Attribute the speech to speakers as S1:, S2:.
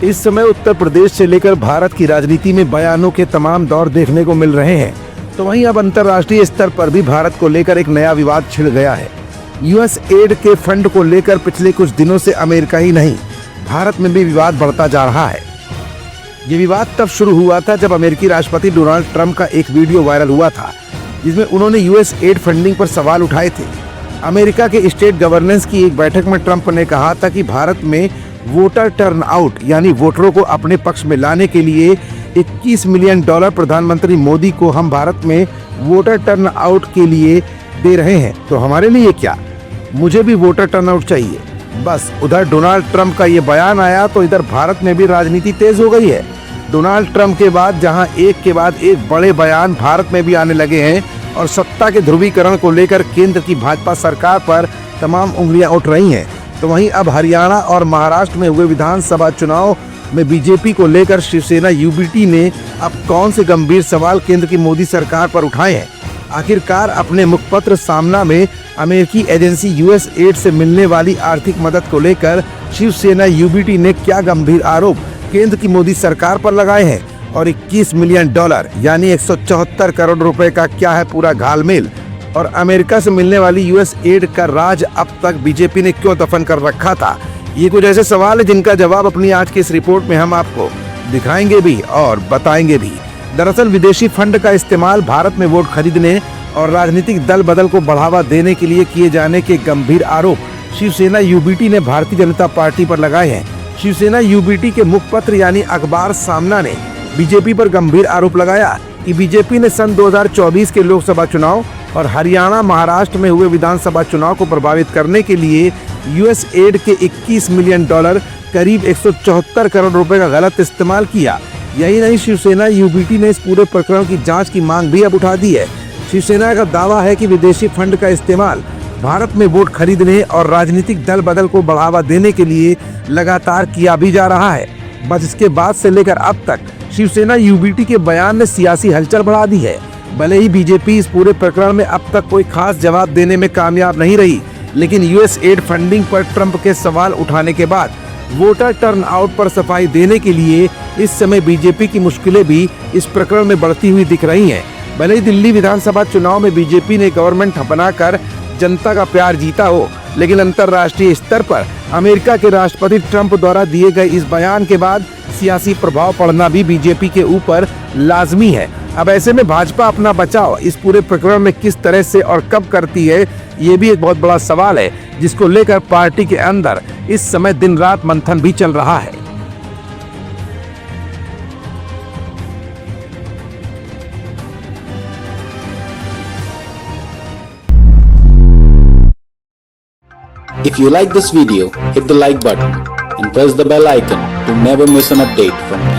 S1: इस समय उत्तर प्रदेश से लेकर भारत की राजनीति में बयानों के तमाम दौर देखने को मिल रहे हैं। तो वहीं अब अंतर्राष्ट्रीय स्तर पर भी भारत को लेकर एक नया विवाद छिड़ गया है। यूएस एड के फंड को लेकर पिछले कुछ दिनों से अमेरिका ही नहीं, भारत में भी विवाद बढ़ता जा रहा है। ये विवाद तब शुरू हुआ था जब अमेरिकी राष्ट्रपति डोनाल्ड ट्रंप का एक वीडियो वायरल हुआ था, जिसमें उन्होंने यूएस एड फंडिंग पर सवाल उठाए थे। अमेरिका के स्टेट गवर्नेंस की एक बैठक में ट्रंप ने कहा था कि भारत में वोटर टर्नआउट यानी वोटरों को अपने पक्ष में लाने के लिए $21 मिलियन प्रधानमंत्री मोदी को हम भारत में वोटर टर्नआउट के लिए दे रहे हैं, तो हमारे लिए क्या, मुझे भी वोटर टर्नआउट चाहिए। बस उधर डोनाल्ड ट्रंप का ये बयान आया तो इधर भारत में भी राजनीति तेज हो गई है। डोनाल्ड ट्रंप के बाद जहां एक के बाद एक बड़े बयान भारत में भी आने लगे हैं और सत्ता के ध्रुवीकरण को लेकर केंद्र की भाजपा सरकार पर तमाम उंगलियां उठ रही हैं, तो वहीं अब हरियाणा और महाराष्ट्र में हुए विधानसभा चुनाव में बीजेपी को लेकर शिवसेना यूबीटी ने अब कौन से गंभीर सवाल केंद्र की मोदी सरकार पर उठाए हैं। आखिरकार अपने मुखपत्र सामना में अमेरिकी एजेंसी यूएस एड से मिलने वाली आर्थिक मदद को लेकर शिवसेना यूबीटी ने क्या गंभीर आरोप केंद्र की मोदी सरकार पर लगाए हैं और $21 मिलियन यानी 174 करोड़ रुपए का क्या है पूरा घालमेल, और अमेरिका से मिलने वाली यूएस एड का राज अब तक बीजेपी ने क्यों दफन कर रखा था। ये कुछ ऐसे सवाल है जिनका जवाब अपनी आज की इस रिपोर्ट में हम आपको दिखाएंगे भी और बताएंगे भी। दरअसल विदेशी फंड का इस्तेमाल भारत में वोट खरीदने और राजनीतिक दल बदल को बढ़ावा देने के लिए किए जाने के गंभीर आरोप शिवसेना यूबीटी ने भारतीय जनता पार्टी पर लगाए हैं। शिवसेना यूबीटी के मुखपत्र यानी अखबार सामना ने बीजेपी पर गंभीर आरोप लगाया कि बीजेपी ने सन 2024 के लोकसभा चुनाव और हरियाणा महाराष्ट्र में हुए विधानसभा चुनाव को प्रभावित करने के लिए यूएस एड के $21 मिलियन करीब 174 करोड़ रुपए का गलत इस्तेमाल किया। यही नहीं, शिवसेना यूबीटी ने इस पूरे प्रकरण की जांच की मांग भी अब उठा दी है। शिवसेना का दावा है कि विदेशी फंड का इस्तेमाल भारत में वोट खरीदने और राजनीतिक दल बदल को बढ़ावा देने के लिए लगातार किया भी जा रहा है। बस इसके बाद से लेकर अब तक शिवसेना यूबीटी के बयान ने सियासी हलचल बढ़ा दी है। भले ही बीजेपी इस पूरे प्रकरण में अब तक कोई खास जवाब देने में कामयाब नहीं रही, लेकिन यूएस एड फंडिंग पर ट्रंप के सवाल उठाने के बाद वोटर टर्नआउट पर सफाई देने के लिए इस समय बीजेपी की मुश्किलें भी इस प्रकरण में बढ़ती हुई दिख रही हैं। भले ही दिल्ली विधानसभा चुनाव में बीजेपी ने गवर्नमेंट बनाकर जनता का प्यार जीता हो, लेकिन अंतर्राष्ट्रीय स्तर पर अमेरिका के राष्ट्रपति ट्रंप द्वारा दिए गए इस बयान के बाद सियासी प्रभाव पड़ना भी बीजेपी के ऊपर लाजमी है। अब ऐसे में भाजपा अपना बचाव इस पूरे प्रकरण में किस तरह से और कब करती है, ये भी एक बहुत बड़ा सवाल है, जिसको लेकर पार्टी के अंदर इस समय दिन रात मंथन भी चल रहा है।
S2: If you like this video, hit the like button and press the bell icon to never miss an update from me.